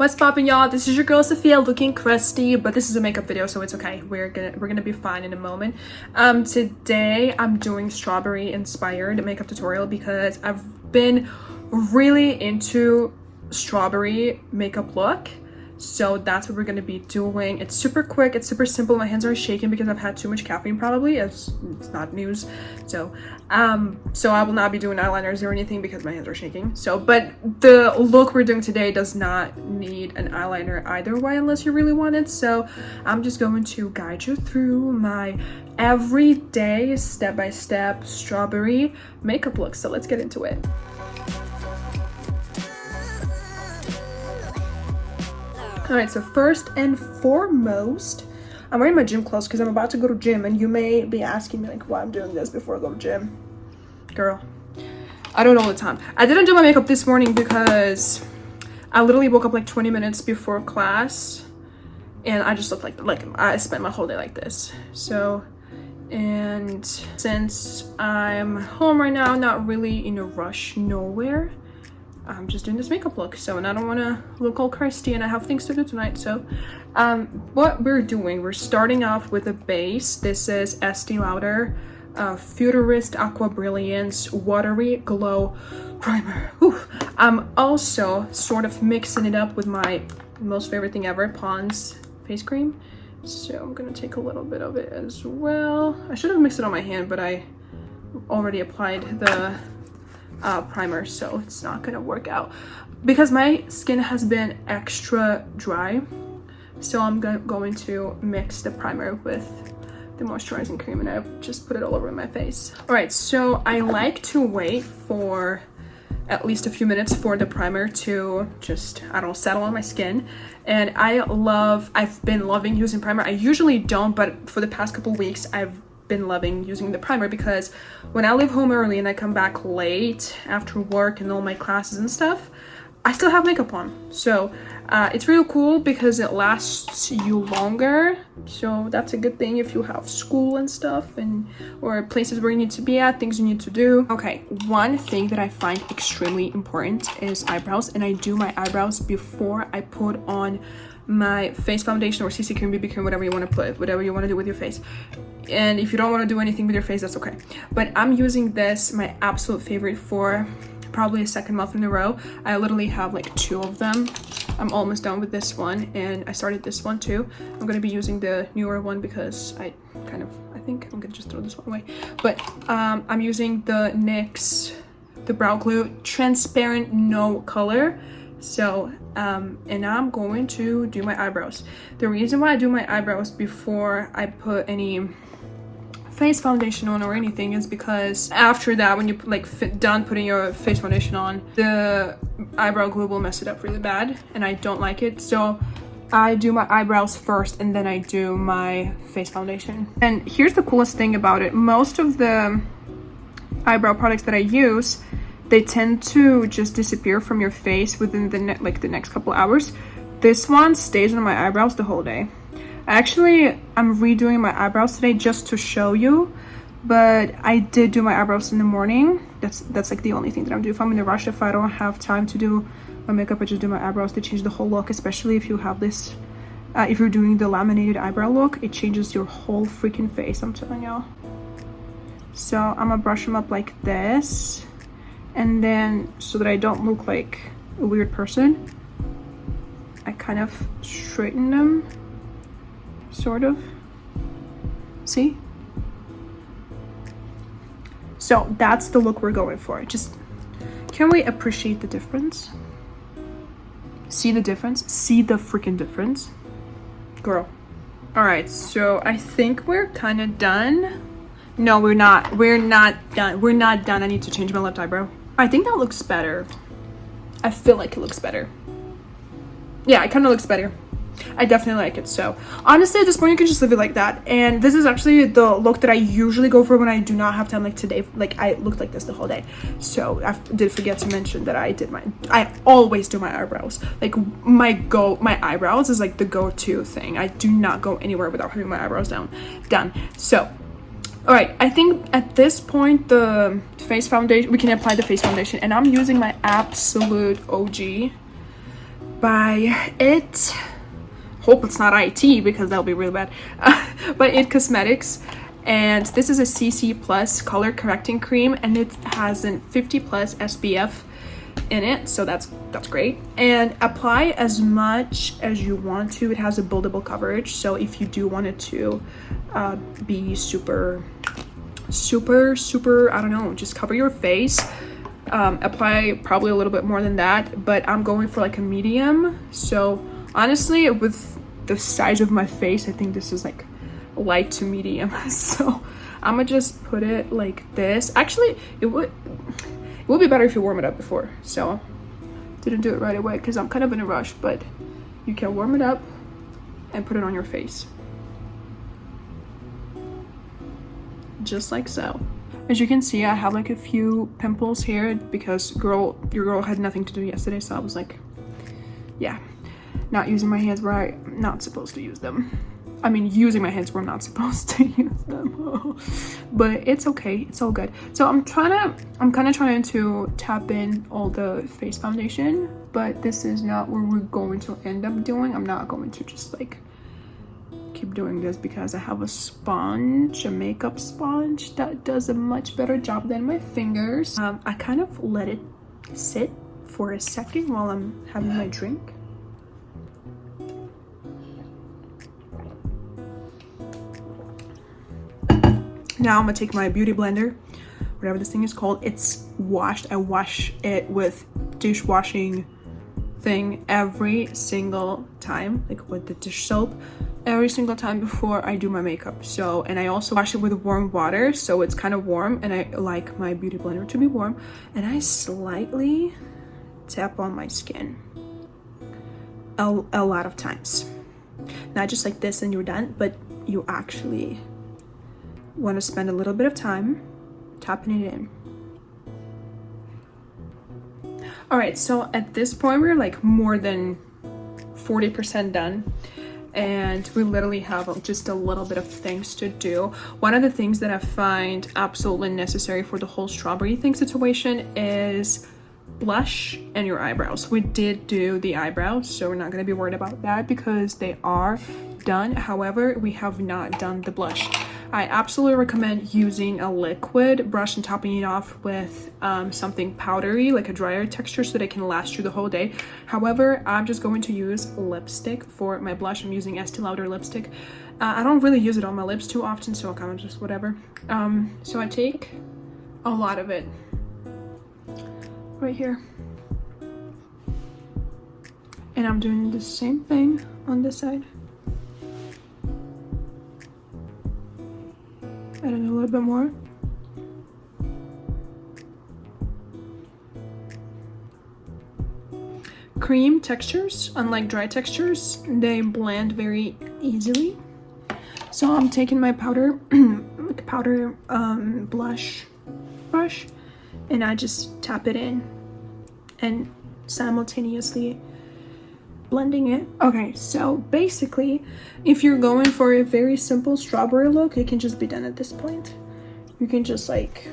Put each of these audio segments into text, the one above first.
What's poppin', y'all? This is your girl Sophia, looking crusty, but this is a makeup video, so it's okay. We're gonna be fine in a moment. Today I'm doing strawberry inspired makeup tutorial because I've been really into strawberry makeup look. So that's what we're gonna be doing. It's super quick, it's super simple. My hands are shaking because I've had too much caffeine probably, as it's not news. So I will not be doing eyeliners or anything because my hands are shaking. But the look we're doing today does not need an eyeliner either way unless you really want it. So I'm just going to guide you through my everyday step-by-step strawberry makeup look. So let's get into it. Alright, so first and foremost, I'm wearing my gym clothes because I'm about to go to gym, and you may be asking me like why I'm doing this before I go to gym. Girl, I do it all the time. I didn't do my makeup this morning because I literally woke up like 20 minutes before class and I just looked like I spent my whole day like this. So, and since I'm home right now, not really in a rush nowhere, I'm just doing this makeup look. So, and I don't want to look all crusty and I have things to do tonight. So what we're doing, we're starting off with a base. This is Estee Lauder Futurist Aqua Brilliance Watery Glow Primer. Whew. I'm also sort of mixing it up with my most favorite thing ever, Pond's face cream. So I'm gonna take a little bit of it as well. I should have mixed it on my hand, but I already applied the primer, so it's not gonna work out because my skin has been extra dry. So I'm going to mix the primer with the moisturizing cream and I just put it all over my face. All right, so I like to wait for at least a few minutes for the primer to just, I don't know, settle on my skin. And I've been loving using primer. I usually don't, but for the past couple weeks I've been loving using the primer because when I leave home early and I come back late after work and all my classes and stuff, I still have makeup on. So it's real cool because it lasts you longer. So that's a good thing if you have school and stuff or places where you need to be at, things you need to do. Okay, one thing that I find extremely important is eyebrows, and I do my eyebrows before I put on my face foundation or CC cream, BB cream, whatever you want to put, whatever you want to do with your face. And if you don't want to do anything with your face, that's okay. But I'm using this, my absolute favorite, for probably a second month in a row. I literally have like 2 of them. I'm almost done with this one, and I started this one too. I'm going to be using the newer one because I think I'm going to just throw this one away. But I'm using the NYX, the brow glue, transparent, no color. So and I'm going to do my eyebrows. The reason why I do my eyebrows before I put any face foundation on or anything is because after that, when you done putting your face foundation on, the eyebrow glue will mess it up really bad and I don't like it. So I do my eyebrows first and then I do my face foundation. And here's the coolest thing about it. Most of the eyebrow products that I use, they tend to just disappear from your face within the next couple hours. This one stays on my eyebrows the whole day. Actually, I'm redoing my eyebrows today just to show you, but I did do my eyebrows in the morning. That's like the only thing that I'm doing. If I'm in a rush, if I don't have time to do my makeup, I just do my eyebrows to change the whole look, especially if you have this, if you're doing the laminated eyebrow look, it changes your whole freaking face, I'm telling y'all. So I'm gonna brush them up like this, and then so that I don't look like a weird person, I kind of straighten them. Sort of. See? So that's the look we're going for. Just, can we appreciate the difference? See the difference? See the freaking difference? Girl. Alright, so I think we're kind of done. No, we're not. We're not done. We're not done. I need to change my left eyebrow. I think that looks better. I feel like it looks better. Yeah, it kind of looks better. I definitely like it. So honestly, at this point you can just leave it like that. And this is actually the look that I usually go for when I do not have time, like today. Like I looked like this the whole day. So I did forget to mention that I always do my eyebrows. Like my eyebrows is like the go-to thing. I do not go anywhere without having my eyebrows done. So all right, I think at this point the face foundation, we can apply the face foundation, and I'm using my absolute OG by It. Hope it's not IT because that'll be really bad. By It Cosmetics, and this is a CC plus color correcting cream, and it has a 50 plus SPF in it, so that's great. And apply as much as you want to. It has a buildable coverage, so if you do want it to be super, I don't know, just cover your face, apply probably a little bit more than that, but I'm going for like a medium. So honestly, with the size of my face, I think this is like light to medium. So I'm gonna just put it like this. Actually, it would be better if you warm it up before, so didn't do it right away because I'm kind of in a rush, but you can warm it up and put it on your face just like so. As you can see, I have like a few pimples here because your girl had nothing to do yesterday, so I was like, yeah, not using my hands where I'm not supposed to use them. I mean, using my hands where I'm not supposed to use them. But it's okay, it's all good. So I'm kind of trying to tap in all the face foundation, but this is not what we're going to end up doing. I'm not going to just like keep doing this because I have a sponge, a makeup sponge that does a much better job than my fingers. I kind of let it sit for a second while I'm having my drink. Now I'm gonna take my beauty blender, whatever this thing is called. It's washed. I wash it with dishwashing thing every single time, like with the dish soap, every single time before I do my makeup. So, and I also wash it with warm water, so it's kind of warm, and I like my beauty blender to be warm. And I slightly tap on my skin a lot of times. Not just like this and you're done, but you actually want to spend a little bit of time tapping it in. All right, so at this point we're like more than 40% done, and we literally have just a little bit of things to do. One of the things that I find absolutely necessary for the whole strawberry thing situation is blush and your eyebrows. We did do the eyebrows, so we're not going to be worried about that because they are done. However, we have not done the blush. I absolutely recommend using a liquid brush and topping it off with something powdery, like a drier texture, so that it can last you the whole day. However, I'm just going to use lipstick for my blush. I'm using Estee Lauder lipstick. I don't really use it on my lips too often, so kind of just whatever. So I take a lot of it right here, and I'm doing the same thing on this side. Adding a little bit more. Cream textures, unlike dry textures, they blend very easily. So I'm taking my powder blush brush, and I just tap it in and simultaneously blending it. Okay, so basically, if you're going for a very simple strawberry look, it can just be done at this point. You can just like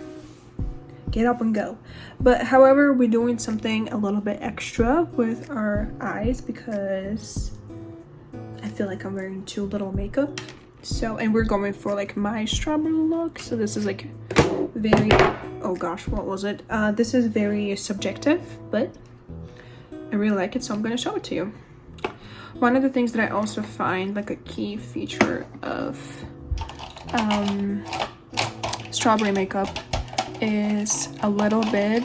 get up and go. But however, we're doing something a little bit extra with our eyes because I feel like I'm wearing too little makeup. So, and we're going for like my strawberry look. So this is like very, oh gosh, what was it? This is very subjective, but I really like it, so I'm gonna show it to you. One of the things that I also find like a key feature of strawberry makeup is a little bit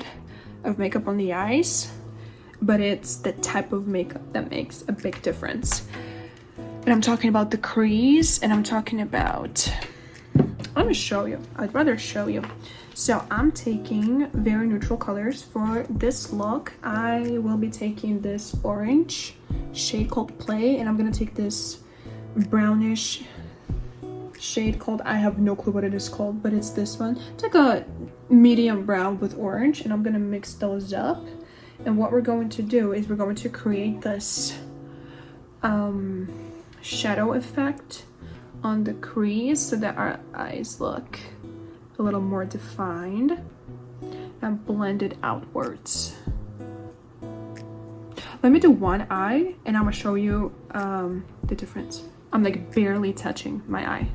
of makeup on the eyes, but it's the type of makeup that makes a big difference. And I'm talking about the crease, and I'm talking about, I'm gonna show you. I'd rather show you. So I'm taking very neutral colors for this look. I will be taking this orange shade called Play, and I'm gonna take this brownish shade called, I have no clue what it is called, but it's this one. It's like a medium brown with orange, and I'm gonna mix those up. And what we're going to do is we're going to create this shadow effect on the crease so that our eyes look a little more defined and blended outwards. Let me do one eye and I'm gonna show you the difference. I'm like barely touching my eye.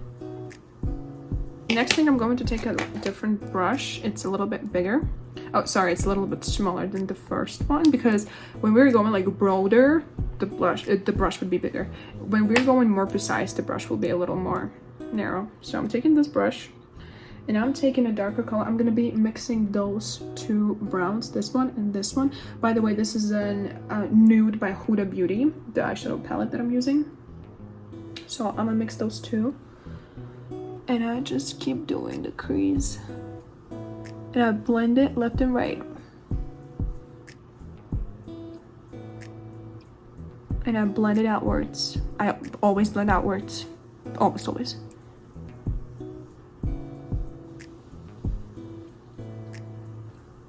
Next thing, I'm going to take a different brush. It's a little bit bigger. Oh, sorry, it's a little bit smaller than the first one, because when we were going like broader, the brush would be bigger. When we're going more precise, the brush will be a little more narrow. So I'm taking this brush and I'm taking a darker color. I'm gonna be mixing those two browns, this one and this one. By the way, this is a nude by Huda Beauty, the eyeshadow palette that I'm using. So I'm gonna mix those two. And I just keep doing the crease. And I blend it left and right. And I blend it outwards. I always blend outwards. Almost always.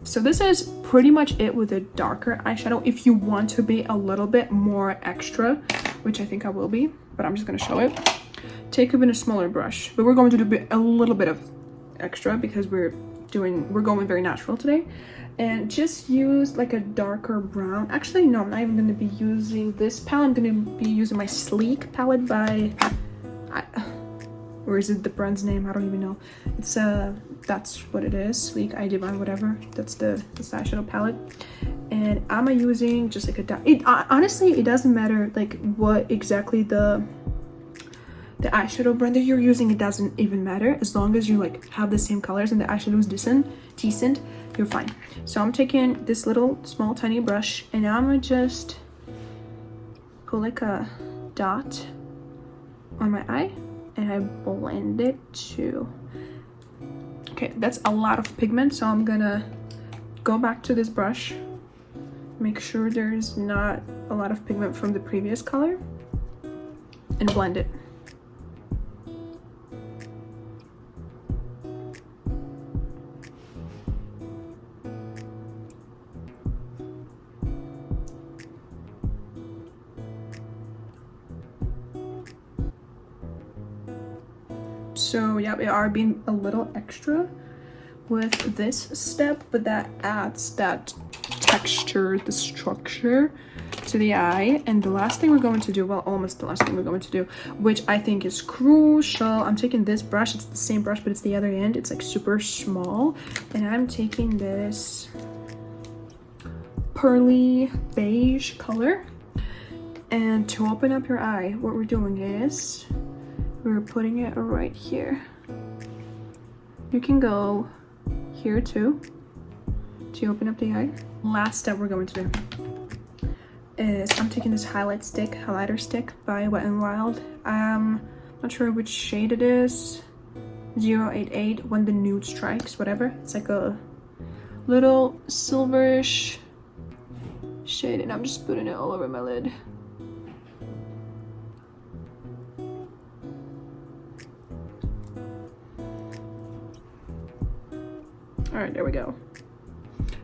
So this is pretty much it with a darker eyeshadow. If you want to be a little bit more extra, which I think I will be, but I'm just gonna show it. Take even a smaller brush, but we're going to do a little bit of extra because we're going very natural today. And just use like a darker brown. Actually, no, I'm not even going to be using this palette. I'm going to be using my Sleek palette by, or is it the brand's name? I don't even know. It's that's what it is, Sleek, I Divine, whatever. That's the eyeshadow palette. And I'm using just like honestly, it doesn't matter like what exactly the eyeshadow brand that you're using. It doesn't even matter, as long as you like have the same colors and the eyeshadow is decent, you're fine. So I'm taking this little small tiny brush and I'm gonna just put like a dot on my eye and I blend it too. Okay, that's a lot of pigment, so I'm gonna go back to this brush, make sure there's not a lot of pigment from the previous color, and blend it. So yeah, we are being a little extra with this step, but that adds that texture, the structure to the eye. And the last thing we're going to do, well, almost the last thing we're going to do, which I think is crucial, I'm taking this brush. It's the same brush, but it's the other end. It's like super small. And I'm taking this pearly beige color. And to open up your eye, what we're doing is we're putting it right here. You can go here too to open up the eye. Last step we're going to do is I'm taking this highlighter stick by Wet n Wild. I'm not sure which shade it is. 088, When the Nude Strikes, whatever. It's like a little silverish shade, and I'm just putting it all over my lid. All right, there we go.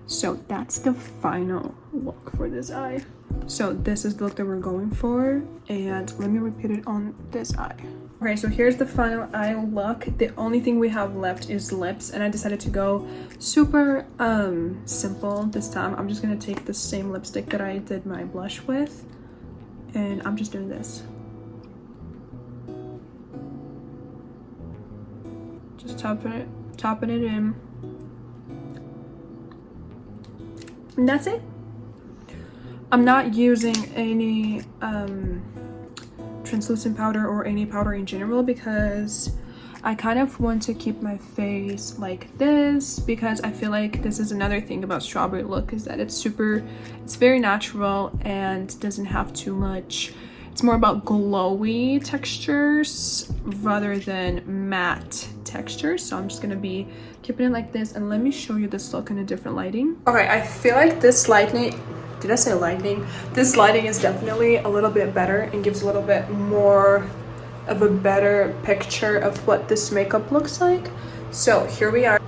So that's the final look for this eye. So this is the look that we're going for, and let me repeat it on this eye. Okay, so here's the final eye look. The only thing we have left is lips, and I decided to go super simple this time. I'm just gonna take the same lipstick that I did my blush with, and I'm just doing this. Just topping it in. And that's it. I'm not using any translucent powder or any powder in general because I kind of want to keep my face like this, because I feel like this is another thing about Strawberry Look, is that it's very natural and doesn't have too much. It's more about glowy textures rather than matte textures. So I'm just gonna be keeping it like this, and let me show you this look in a different lighting. Okay, I feel like this lighting, did I say lighting? This lighting is definitely a little bit better and gives a little bit more of a better picture of what this makeup looks like. So here we are.